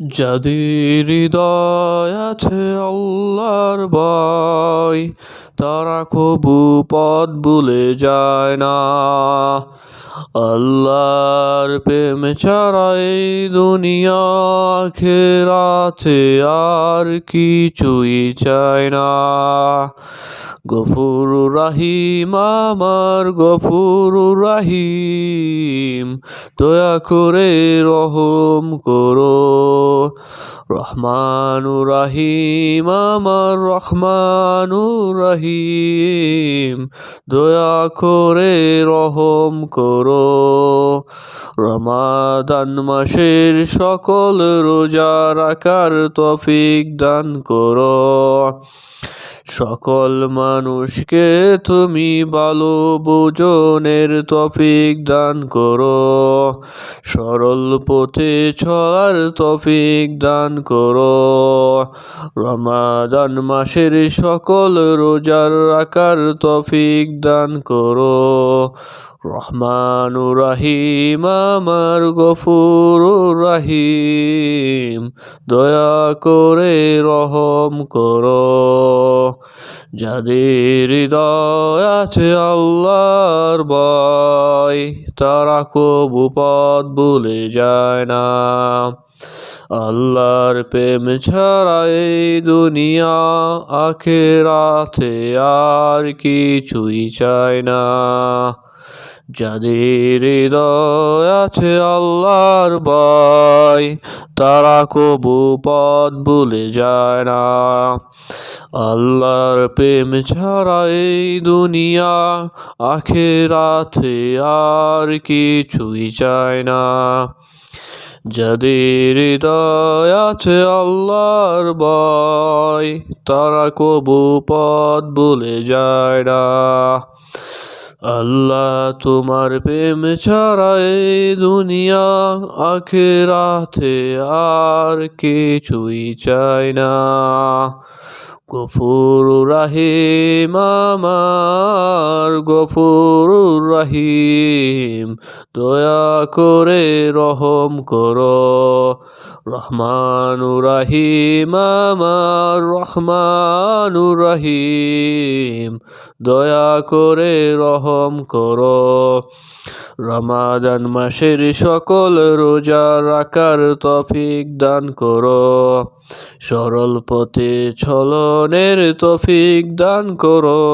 যাদের হৃদয় আছে আল্লাহর ভয়, তারা কবু পথ ভুলে যায় না। আল্লাহর প্রেম ছাড়া এই দুনিয়া আখিরাতে আর কিছুই চায় না। গফুর রাহিম আমার গফুর রাহিম, দয়া করে রহম করো। রহমানুর রাহিম আমার রহমানুর রাহিম, দয়া করে রহম করো। রমাদান মাসের সকল রোজা রাখার তৌফিক দান করো। সকল মানুষকে তুমি ভালো বোঝনের তৌফিক দান করো। সরল পথে চলার তৌফিক দান করো। রমাদান মাসের সকল রোজার রাখার তৌফিক দান করো। রহমানুর রাহিম আমার গফুরুর রাহিম, দয়া করে রহম করো। যাদের হৃদয় আছে আল্লাহর ভয়, তারা কবু পথ ভুলে যায় না। আল্লাহর প্রেম ছাড়া এই দুনিয়া আখিরাতে আর কিছুই চায় না। যাদের হৃদয় আছে আল্লাহর ভয়, তারা কবু পথ ভুলে যায় না। আল্লাহর প্রেম ছাড়া এই দুনিয়া আখিরাতে আর কিছুই চায় না। যাদের হৃদয় আছে আল্লাহর ভয়, তারা কবু পথ ভুলে যায় না। আল্লাহ তোমার প্রেম ছাড়া এই দুনিয়া আখিরাতে আর কিছুই চায় না। গফুরুর রাহিম আমার গফুরুর রাহিম, দয়া করে রহম করো। রহমানুর রাহিম আমার রহমানুর রাহিম, দয়া করে রহম করো। রমাদান মাসের সকল রোজা রাখার তৌফিক দান করো। সরল পথে চলনের তৌফিক দান করো।